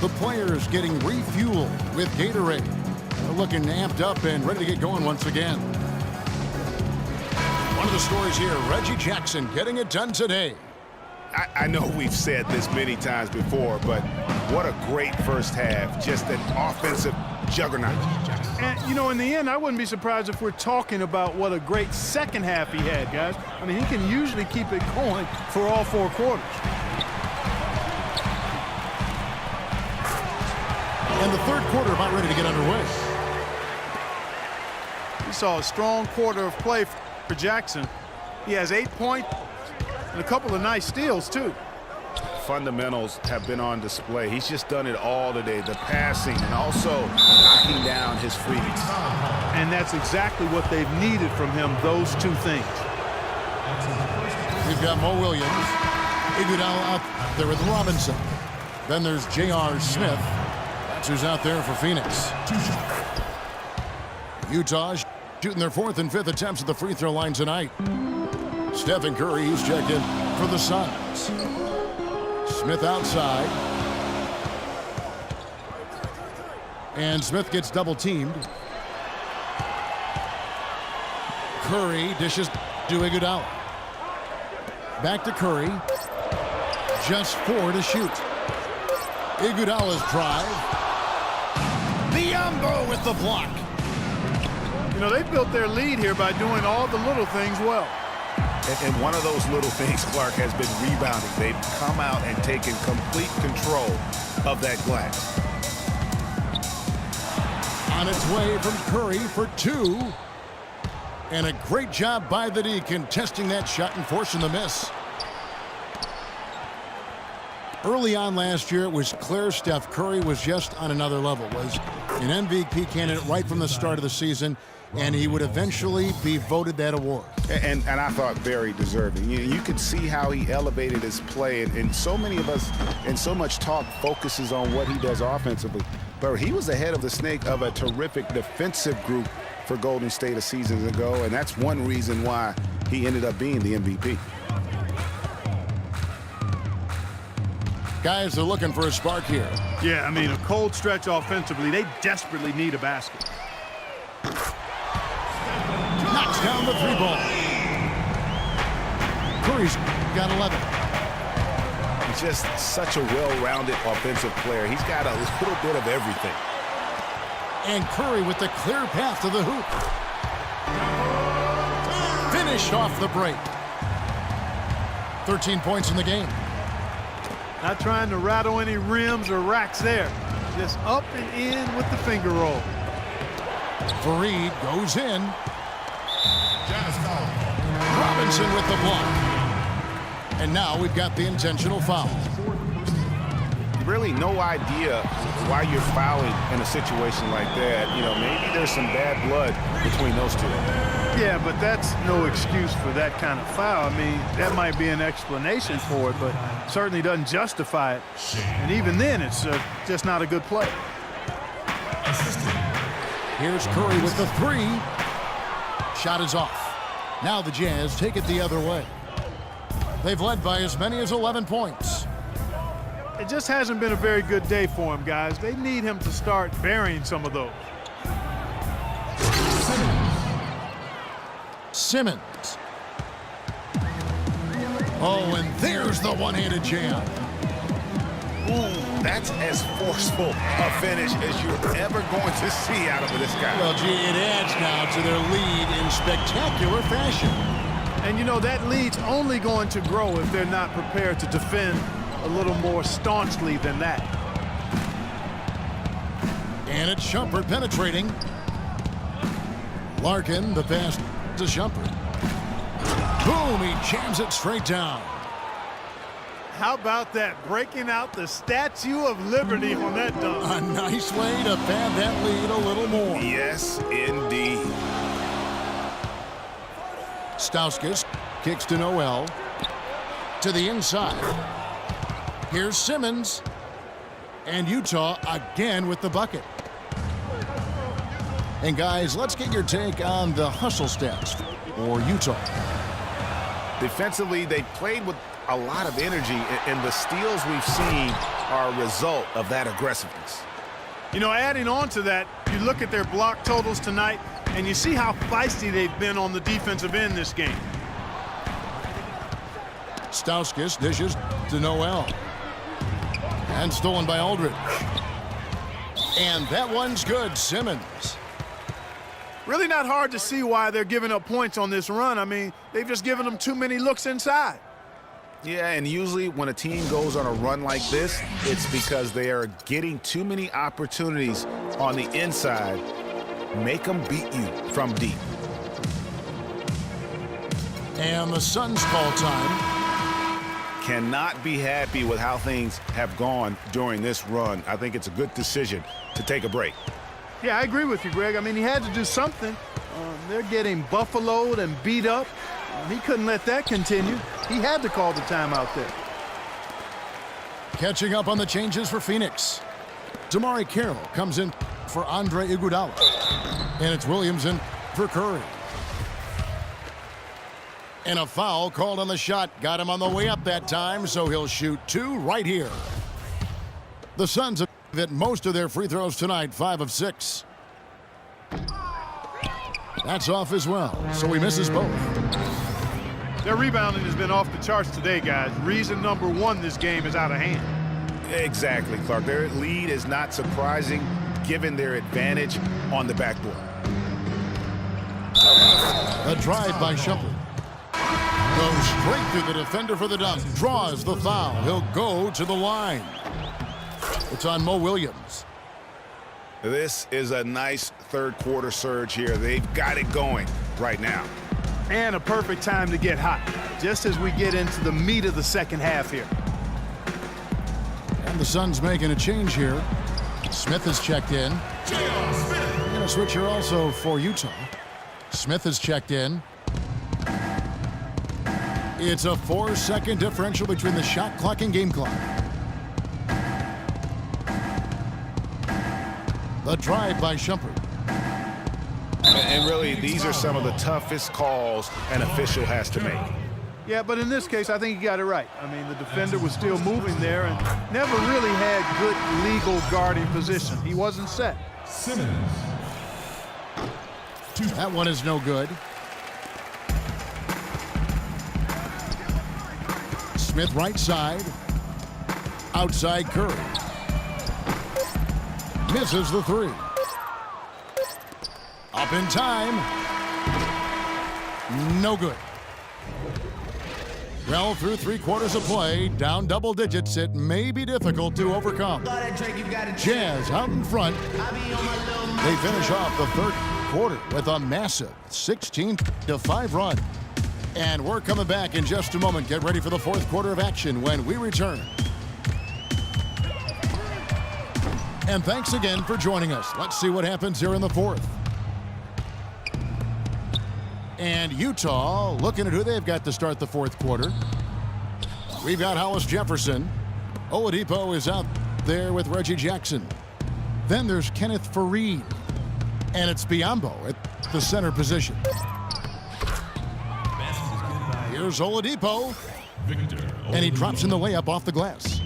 The players getting refueled with Gatorade. They're looking amped up and ready to get going once again. One of the stories here, Reggie Jackson getting it done today. I know we've said this many times before, but what a great first half. Just an offensive juggernaut. And, you know, in the end, I wouldn't be surprised if we're talking about what a great second half he had, guys. I mean, he can usually keep it going for all 4 quarters. And the third quarter about ready to get underway. We saw a strong quarter of play for Jackson. He has 8 points and a couple of nice steals, too. Fundamentals have been on display. He's just done it all today. The passing and also knocking down his frees. And that's exactly what they've needed from him, those 2 things. We've got Mo Williams. Iguodala out there with Robinson. Then there's J.R. Smith. That's who's out there for Phoenix. Utah shooting their 4th and 5th attempts at the free throw line tonight. Stephen Curry, he's checked in for the Suns. Smith outside. And Smith gets double teamed. Curry dishes to Iguodala. Back to Curry. Just 4 to shoot. Iguodala's drive. Biombo with the block. You know, they built their lead here by doing all the little things well. And one of those little things, Clark, has been rebounding. They've come out and taken complete control of that glass. On its way from Curry for 2. And a great job by the D contesting that shot and forcing the miss. Early on last year, it was clear Steph Curry was just on another level. Was an MVP candidate right from the start of the season, and he would eventually be voted that award. And I thought very deserving. You could see how he elevated his play, and so many of us, and so much talk focuses on what he does offensively. But he was ahead of the snake of a terrific defensive group for Golden State a season ago, and that's one reason why he ended up being the MVP. Guys are looking for a spark here. Yeah, I mean, a cold stretch offensively. They desperately need a basket. Knocks down the 3 ball. Curry's got 11. He's just such a well-rounded offensive player. He's got a little bit of everything. And Curry with the clear path to the hoop. Finished off the break. 13 points in the game. Not trying to rattle any rims or racks there. Just up and in with the finger roll. Fareed goes in. Robinson with the block. And now we've got the intentional foul. Really no idea why you're fouling in a situation like that. You know, maybe there's some bad blood between those two. Yeah, but that's no excuse for that kind of foul. I mean, that might be an explanation for it, but certainly doesn't justify it. And even then, it's just not a good play. Here's Curry with the 3. Shot is off. Now the Jazz take it the other way. They've led by as many as 11 points. It just hasn't been a very good day for him, guys. They need him to start burying some of those. Simmons. Oh, and there's the one-handed jam. Ooh, that's as forceful a finish as you're ever going to see out of this guy. Well, gee, it adds now to their lead in spectacular fashion. And, you know, that lead's only going to grow if they're not prepared to defend a little more staunchly than that. And it's Shumpert penetrating. Larkin, the pass to Shumpert. Boom, he jams it straight down. How about that, breaking out the Statue of Liberty on that dunk? A nice way to pad that lead a little more. Yes, indeed. Stauskas kicks to Noel. To the inside. Here's Simmons. And Utah again with the bucket. And guys, let's get your take on the hustle stats for Utah. Defensively, they played with a lot of energy, and the steals we've seen are a result of that aggressiveness. You know, adding on to that, you look at their block totals tonight, and you see how feisty they've been on the defensive end this game. Stauskas dishes to Noel. And stolen by Aldridge. And that one's good. Simmons. Really not hard to see why they're giving up points on this run. I mean, they've just given them too many looks inside. Yeah, and usually when a team goes on a run like this, it's because they are getting too many opportunities on the inside. Make them beat you from deep. And the Suns call time. Cannot be happy with how things have gone during this run. I think it's a good decision to take a break. Yeah, I agree with you, Greg. I mean, he had to do something. They're getting buffaloed and beat up. He couldn't let that continue. He had to call the timeout there. Catching up on the changes for Phoenix. Damari Carroll comes in for Andre Iguodala. And it's Williamson for Curry. And a foul called on the shot. Got him on the way up that time, so he'll shoot 2 right here. The Suns have hit most of their free throws tonight, 5 of 6. That's off as well, so he misses both. Their rebounding has been off the charts today, guys. Reason number 1, this game is out of hand. Exactly, Clark. Their lead is not surprising given their advantage on the backboard. A drive by Shumpert. Goes straight through the defender for the dunk. Draws the foul. He'll go to the line. It's on Mo Williams. This is a nice third-quarter surge here. They've got it going right now. And a perfect time to get hot, just as we get into the meat of the second half here. And the Suns making a change here. Smith has checked in. And a switch here also for Utah. Smith has checked in. It's a 4-second differential between the shot clock and game clock. The drive by Shumpert. And really, these are some of the toughest calls an official has to make. Yeah, but in this case, I think he got it right. I mean, the defender was still moving there and never really had good legal guarding position. He wasn't set. Simmons. That one is no good. Smith right side. Outside Curry. Misses the 3. Up in time. No good. Well, through 3 quarters of play, down double digits, it may be difficult to overcome. Jazz out in front. They finish off the third quarter with a massive 16-5 run. And we're coming back in just a moment. Get ready for the fourth quarter of action when we return. And thanks again for joining us. Let's see what happens here in the fourth. And Utah looking at who they've got to start the fourth quarter. We've got Hollis Jefferson. Oladipo is out there with Reggie Jackson. Then there's Kenneth Faried. And it's Biyombo at the center position. Here's Oladipo. And he drops in the layup off the glass.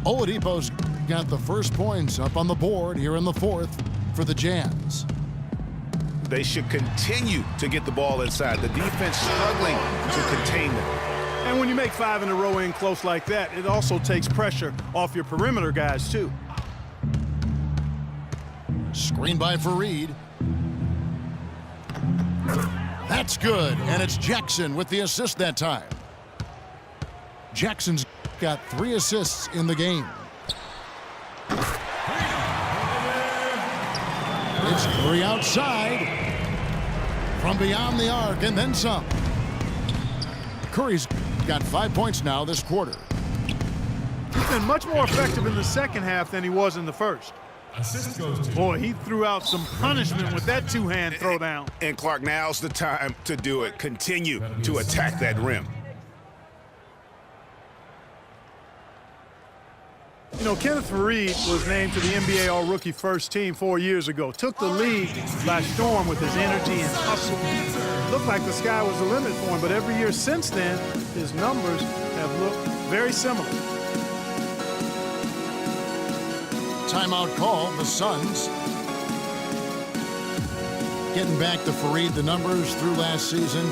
Oladipo's got the first points up on the board here in the fourth for the Jazz. They should continue to get the ball inside. The defense struggling to contain them. And when you make 5 in a row in close like that, it also takes pressure off your perimeter guys, too. Screen by Faried. That's good, and it's Jackson with the assist that time. Jackson's got 3 assists in the game. It's Curry outside from beyond the arc and then some. Curry's got 5 points now this quarter. He's been much more effective in the second half than he was in the first. Assist goes to. Boy, he threw out some punishment with that 2-hand throwdown. And Clark, now's the time to do it. Continue to attack that rim. You know, Kenneth Faried was named to the NBA All-Rookie First Team 4 years ago. Took the league by storm with his energy and hustle. Looked like the sky was the limit for him, but every year since then, his numbers have looked very similar. timeout call. The Suns getting back to Fareed. The numbers through last season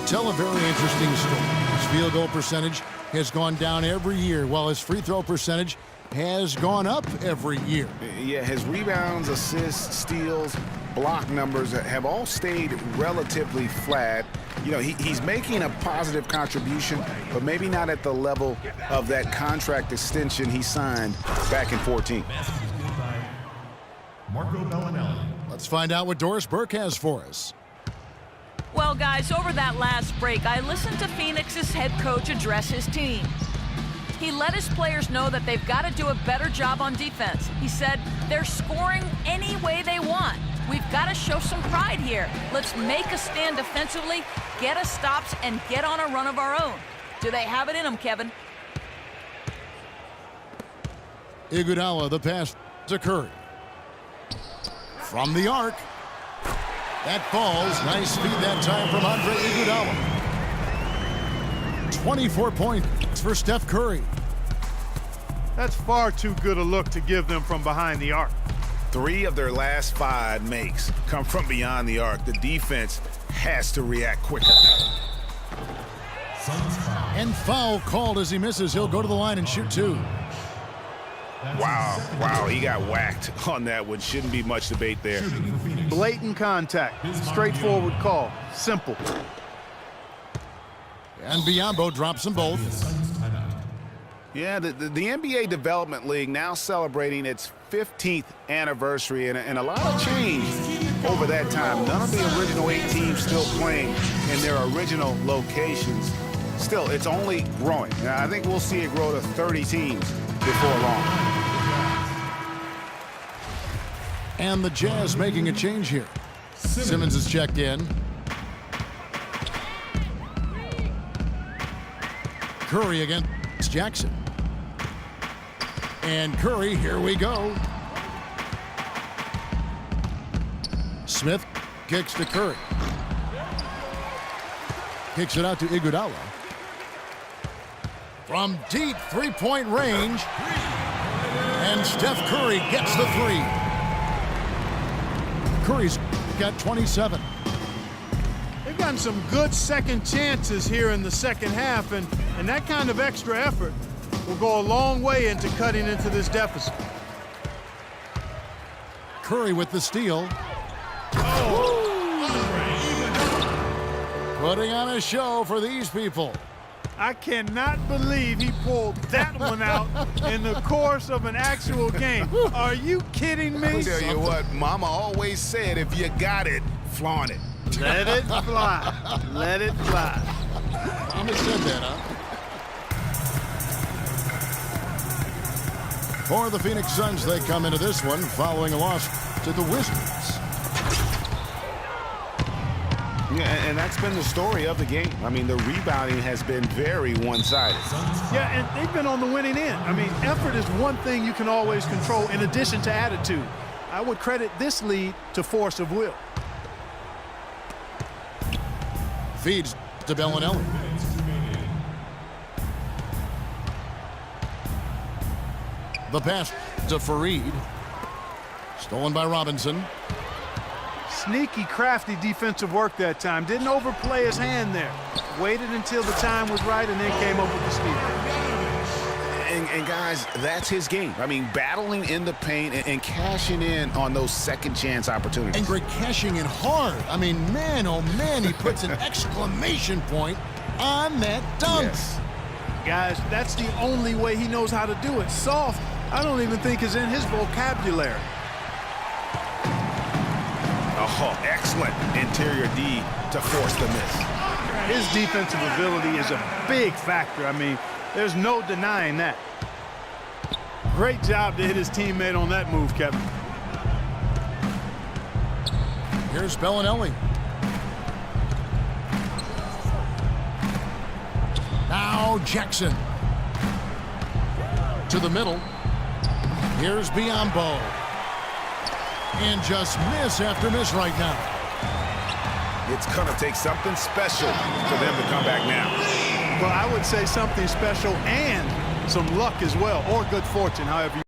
tell a very interesting story. His field goal percentage has gone down every year, while his free throw percentage has gone up every year. Yeah, his rebounds, assists, steals, block numbers have all stayed relatively flat. You know, he's making a positive contribution, but maybe not at the level of that contract extension he signed back in 14. Marco Bellinelli. Let's find out what Doris Burke has for us. Well, guys, over that last break, I listened to Phoenix's head coach address his team. He let his players know that they've got to do a better job on defense. He said they're scoring any way they want. We've got to show some pride here. Let's make a stand defensively, get us stops, and get on a run of our own. Do they have it in them, Kevin? Iguodala, the pass to Curry. From the arc. That falls. Nice feed that time from Andre Iguodala. 24 points for Steph Curry. That's far too good a look to give them from behind the arc. 3 of their last 5 makes come from beyond the arc. The defense has to react quicker. Suns foul. And foul called as he misses. He'll go to the line and shoot 2. Wow, he got whacked on that one. Shouldn't be much debate there. Shooting for Phoenix. Blatant contact, straightforward call, simple. And Biyombo drops them both. Suns timeout. Yeah, the NBA Development League now celebrating its 15th anniversary, and a lot of change over that time. None of the original 8 teams still playing in their original locations. Still, it's only growing. Now, I think we'll see it grow to 30 teams before long. And the Jazz making a change here. Simmons is checked in. Curry against Jackson. And Curry, here we go. Smith kicks to Curry. Kicks it out to Iguodala. From deep three-point range. And Steph Curry gets the 3. Curry's got 27. They've gotten some good second chances here in the second half, and that kind of extra effort will go a long way into cutting into this deficit. Curry with the steal. Putting on a show for these people. I cannot believe he pulled that one out in the course of an actual game. Are you kidding me? I'll tell you what, Mama always said, if you got it, flaunt it. Let it fly. Let it fly. Mama said that, huh? For the Phoenix Suns, they come into this one following a loss to the Wizards. Yeah, and that's been the story of the game. I mean, the rebounding has been very one-sided. Yeah, and they've been on the winning end. I mean, effort is one thing you can always control in addition to attitude. I would credit this lead to force of will. Feeds to Bellinelli. The pass to Fareed. Stolen by Robinson. Sneaky, crafty defensive work that time. Didn't overplay his hand there. Waited until the time was right and then came up with the steal. And guys, that's his game. I mean, battling in the paint and cashing in on those second chance opportunities. And Greg cashing in hard. I mean, man, oh man, he puts an exclamation point on that dunk. Yes. Guys, that's the only way he knows how to do it. Soft, I don't even think is in his vocabulary. Oh, excellent interior D to force the miss. His defensive ability is a big factor. I mean, there's no denying that. Great job to hit his teammate on that move, Kevin. Here's Bellinelli. Now Jackson. To the middle. Here's Biyombo. And just miss after miss right now. It's going to take something special for them to come back now. Well, I would say something special and some luck as well, or good fortune, however you